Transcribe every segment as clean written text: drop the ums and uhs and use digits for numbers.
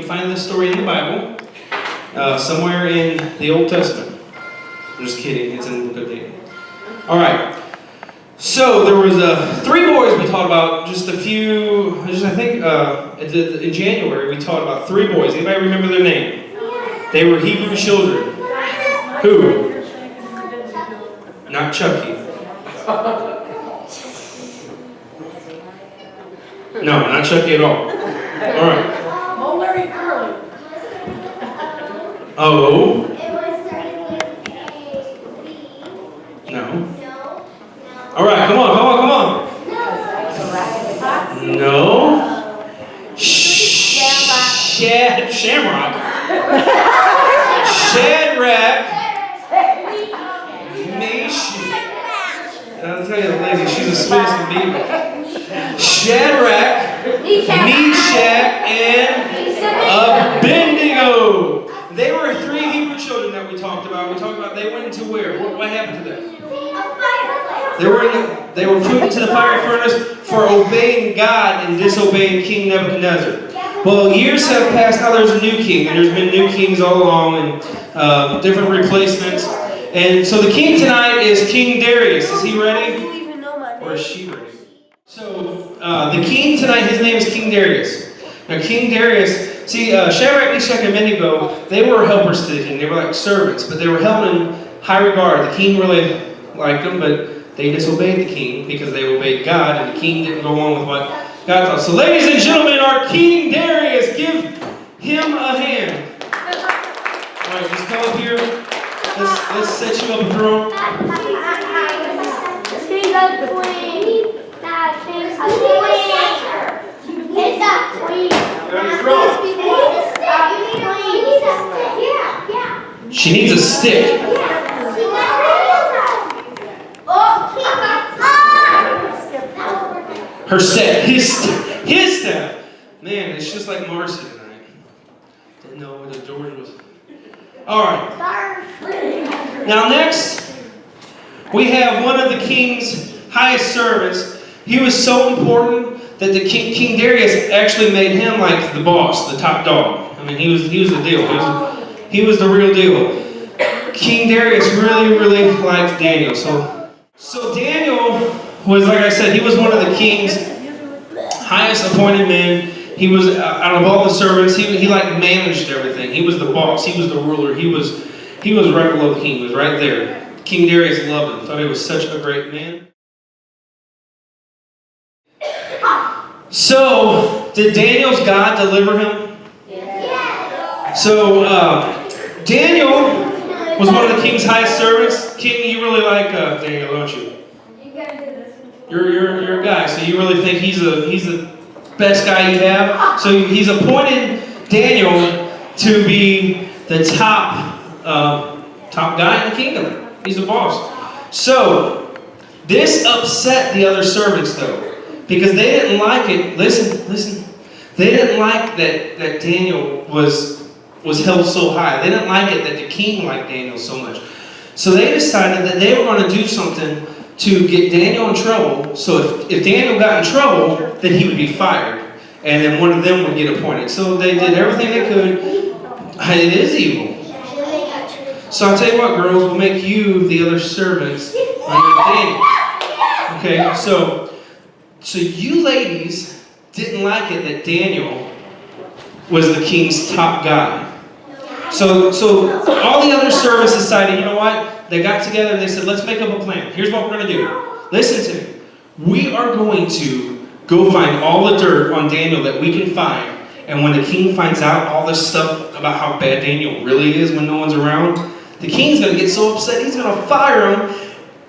can find this story in the Bible, somewhere in the Old Testament. I'm just kidding, it's in the book of Daniel. Alright, so there was 3 boys we taught about in January we taught about 3 boys. Anybody remember their name? They were Hebrew children. Who? Not Chucky. No, not Chucky at all. Alright. Larry Curly. Oh. No. Alright, come on. No. Shamrock. Shadrach. I'll tell you the lady, she's the sweetest of beavers. Shadrach, Meshach, and Abednego. They were 3 Hebrew children that we talked about. We talked about they went into where? What happened to them? They were put into the fire furnace for obeying God and disobeying King Nebuchadnezzar. Well, years have passed. Now there's a new king, and there's been new kings all along, and different replacements. And so the king tonight is King Darius. Is he ready? Or is she ready? So the king tonight, his name is King Darius. Now King Darius, Shadrach, Meshach, and Abednego, they were helpers to the king. They were like servants, but they were held in high regard. The king really liked them, but they disobeyed the king because they obeyed God, and the king didn't go along with what God thought. So ladies and gentlemen, our King Darius, give him a hand. All right, just come up here. Let's set you up a throne. She's a queen. She's a queen. She needs a stick. Her staff, his staff. Man, it's just like Marcy tonight. Didn't know what the Jordan was. All right. Now next, we have one of the king's highest servants. He was so important that the King Darius actually made him like the boss, the top dog. I mean, he was the deal. He was the real deal. King Darius really liked Daniel. So Daniel was, like I said, he was one of the king's highest appointed men. He was, out of all the servants, he like managed everything. He was the boss. He was the ruler. He was right below the king. He was right there. King Darius loved him. Thought he was such a great man. So, did Daniel's God deliver him? Yeah. So, Daniel was one of the king's highest servants. King, you really like Daniel, don't you? You're a guy, so you really think he's the best guy you have. So he's appointed Daniel to be the top guy in the kingdom. He's the boss. So this upset the other servants though, because they didn't like it. Listen. They didn't like that Daniel was held so high. They didn't like it that the king liked Daniel so much. So they decided that they were going to do something to get Daniel in trouble. So if Daniel got in trouble, then he would be fired. And then one of them would get appointed. So they did everything they could. It is evil. So I'll tell you what, girls, we'll make you the other servants under Daniel. Okay, so you ladies didn't like it that Daniel was the king's top guy. So all the other servants decided, you know what? They got together and they said, let's make up a plan. Here's what we're going to do. Listen to me. We are going to go find all the dirt on Daniel that we can find. And when the king finds out all this stuff about how bad Daniel really is when no one's around, the king's going to get so upset, he's going to fire him.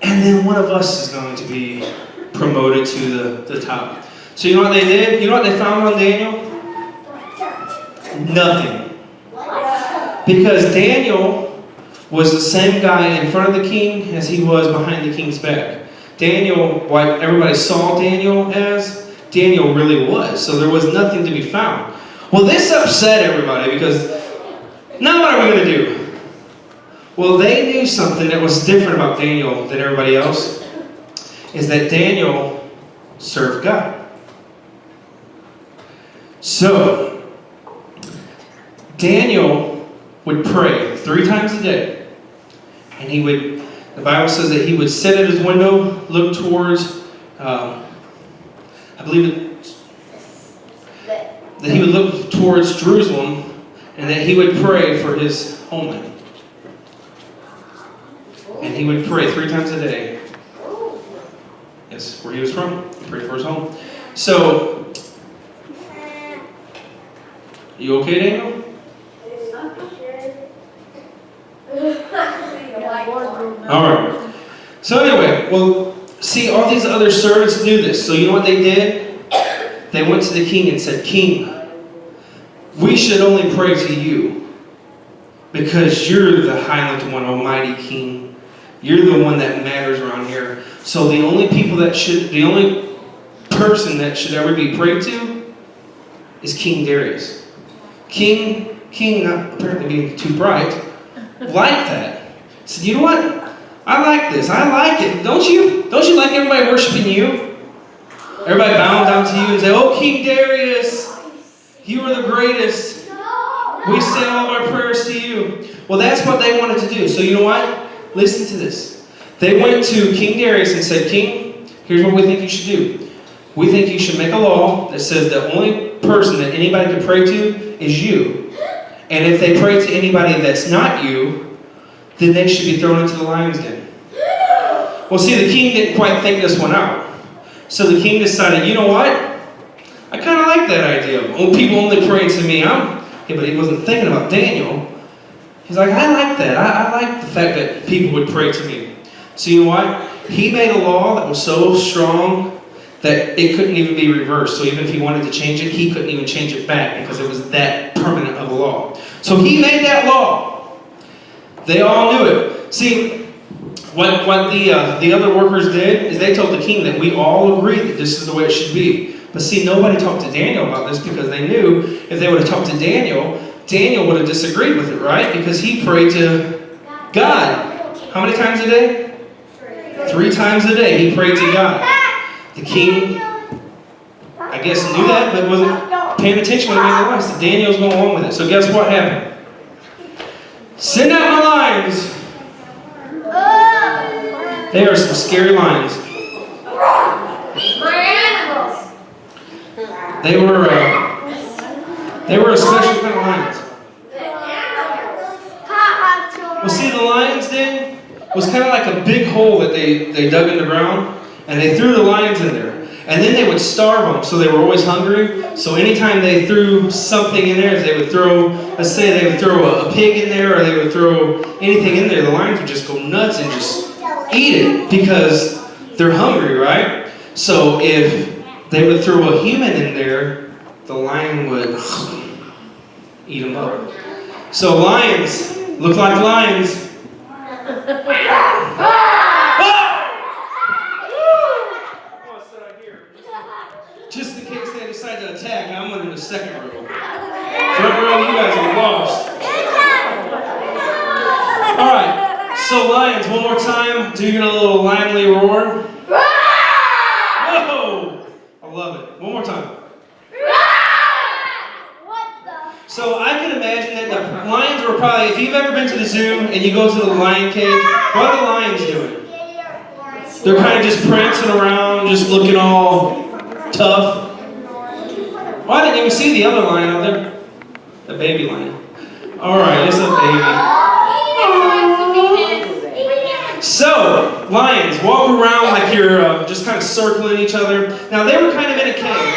And then one of us is going to be promoted to the top. So you know what they did? You know what they found on Daniel? Nothing. Because Daniel was the same guy in front of the king as he was behind the king's back. Daniel, what everybody saw Daniel as, Daniel really was. So there was nothing to be found. Well, this upset everybody because now what are we going to do? Well, they knew something that was different about Daniel than everybody else, is that Daniel served God. So Daniel would pray 3 times a day. And he would, the Bible says that he would sit at his window, look towards, I believe that he would look towards Jerusalem, and that he would pray for his homeland. And he would pray 3 times a day. Yes, where he was from. He prayed for his home. So, you okay, Daniel? Alright. So anyway, well, see, all these other servants knew this. So you know what they did? They went to the king and said, King, we should only pray to you because you're the high-lifted one, almighty king. You're the one that matters around here. So the only person that should ever be prayed to is King Darius. King, not apparently being too bright, liked that. Said, you know what? I like this. I like it. Don't you? Don't you like everybody worshiping you? Everybody bowing down to you and say, oh, King Darius, you are the greatest. We send all of our prayers to you. Well, that's what they wanted to do. So you know what? Listen to this. They went to King Darius and said, King, here's what we think you should do. We think you should make a law that says the only person that anybody can pray to is you. And if they pray to anybody that's not you, then they should be thrown into the lion's den. Well, see, the king didn't quite think this one out. So the king decided, you know what? I kind of like that idea. Oh, people only pray to me. Yeah, but he wasn't thinking about Daniel. He's like, I like that. I like the fact that people would pray to me. So you know what? He made a law that was so strong that it couldn't even be reversed. So even if he wanted to change it, he couldn't even change it back because it was that permanent of a law. So he made that law. They all knew it. See, what the other workers did is they told the king that we all agree that this is the way it should be. But see, nobody talked to Daniel about this because they knew if they would have talked to Daniel, Daniel would have disagreed with it, right? Because he prayed to God. How many times a day? 3 times a day he prayed to God. The king, I guess, knew that, but wasn't paying attention when he made the law. So Daniel's going along with it. So guess what happened? Send out my lions. They are some scary lions. They were a special kind of lions. Well, see, the lions then was kind of like a big hole that they dug in the ground, and they threw the lions in there. And then they would starve them, so they were always hungry. So anytime they threw something in there, if they would throw, let's say they would throw a pig in there, or they would throw anything in there, the lions would just go nuts and just eat it because they're hungry, right? So if they would throw a human in there, the lion would eat them up. So lions look like lions. Just in case they decide to attack, I'm in the second row. Front row, you guys are lost. Alright, so lions, one more time. Do you get a little lionly roar? Whoa! I love it. One more time. So I can imagine that the lions were probably, if you've ever been to the zoo and you go to the lion cage, what are the lions doing? They're kind of just prancing around, just looking all tough. Well, I didn't even see the other lion out there. The baby lion. Alright, it's a baby. So, lions, walk around like you're just kind of circling each other. Now, they were kind of in a cave.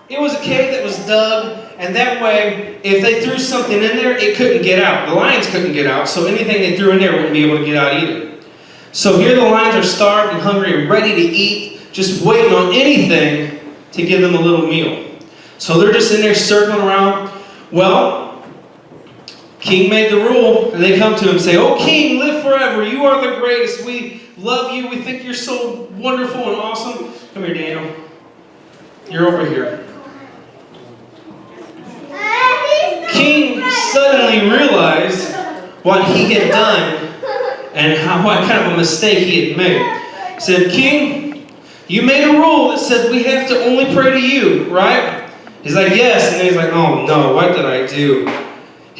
It was a cave that was dug, and that way, if they threw something in there, it couldn't get out. The lions couldn't get out, so anything they threw in there wouldn't be able to get out either. So here the lions are starved and hungry and ready to eat, just waiting on anything to give them a little meal. So they're just in there circling around. Well, King made the rule, and they come to him and say, "Oh, King, live forever. You are the greatest. We love you. We think you're so wonderful and awesome." Come here, Daniel. You're over here. King suddenly realized what he had done and what kind of a mistake he had made. He said, "King, you made a rule that said we have to only pray to you, right?" He's like, "Yes." And then he's like, "Oh no, what did I do?"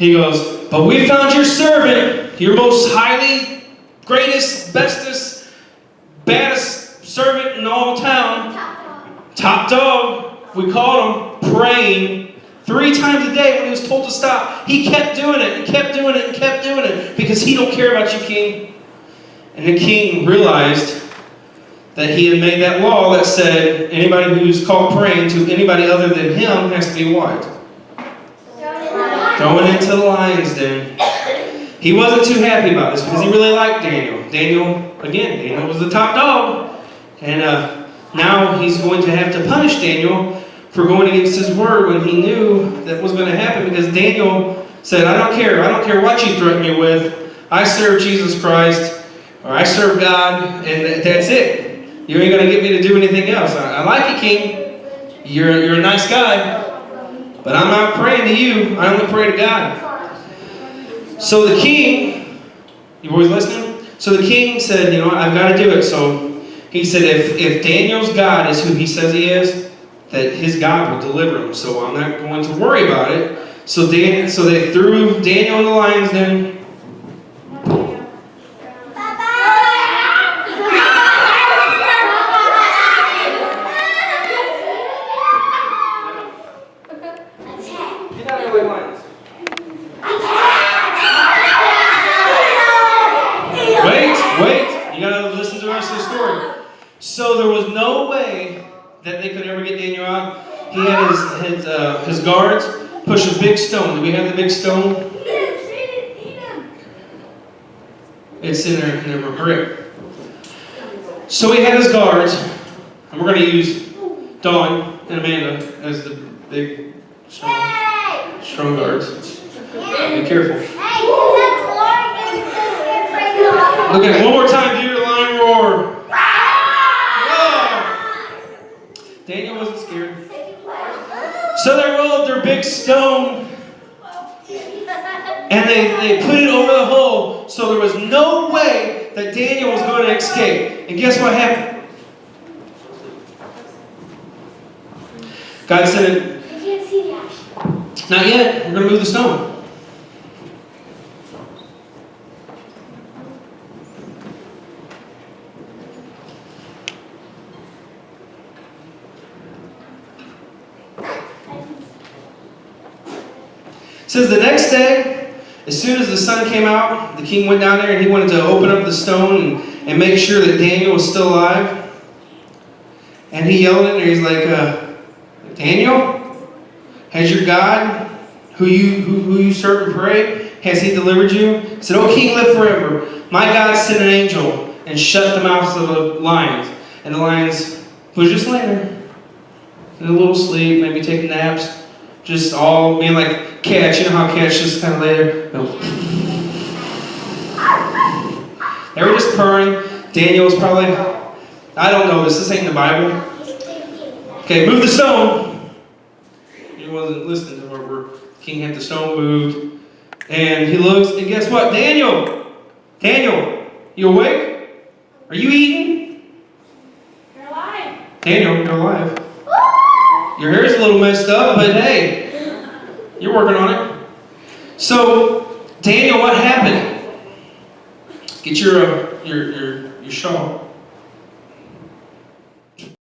He goes, but we found your servant, your most highly, greatest, bestest, baddest servant in all town. Top dog. We caught him praying 3 times a day when he was told to stop. He kept doing it and kept doing it and kept doing it because he don't care about you, king. And the king realized that he had made that law that said anybody who's caught praying to anybody other than him has to be what? Thrown into the lion's den. He wasn't too happy about this because he really liked Daniel. Daniel was the top dog. And now he's going to have to punish Daniel for going against his word when he knew that was going to happen, because Daniel said, I don't care what you threaten me with. I serve Jesus Christ, or I serve God, and that's it. You ain't going to get me to do anything else. I like you, king. You're a nice guy. But I'm not praying to you. I only pray to God. So the king, you boys listening? So the king said, I've got to do it. So he said, if Daniel's God is who he says he is, that his God will deliver him. So I'm not going to worry about it. So they threw Daniel in the lion's den. Wait, you gotta listen to the rest of the story. So there was no way that they could ever get Daniel out. He had his guards push a big stone. Do we have the big stone? It's in their grip. So he had his guards, and we're going to use Dawn and Amanda as the big, strong guards. Be careful. Look at it one more time. Do your lion roar. Daniel wasn't scared. So they rolled their big stone and they put it over the hole, so there was no way that Daniel was going to escape. And guess what happened? God said, I can't see that. not yet, we're going to move the stone. It says the next day, as soon as the sun came out, the king went down there and he wanted to open up the stone and make sure that Daniel was still alive. And he yelled in there, he's like, Daniel, has your God, who you serve and pray, has he delivered you? He said, O king, live forever. My God sent an angel and shut the mouths of the lions. And the lions was just laying there in a little sleep, maybe taking naps. Just all being like cats. You know how cats just kind of lay there? They were just purring. Daniel was probably, I don't know this. This ain't in the Bible. Okay, move the stone. He wasn't listening to where the king had the stone moved. And he looks, and guess what? Daniel, you awake? Are you eating? You're alive. Daniel, you're alive. Your hair's a little messed up, but hey, you're working on it. So, Daniel, what happened? Get your shawl.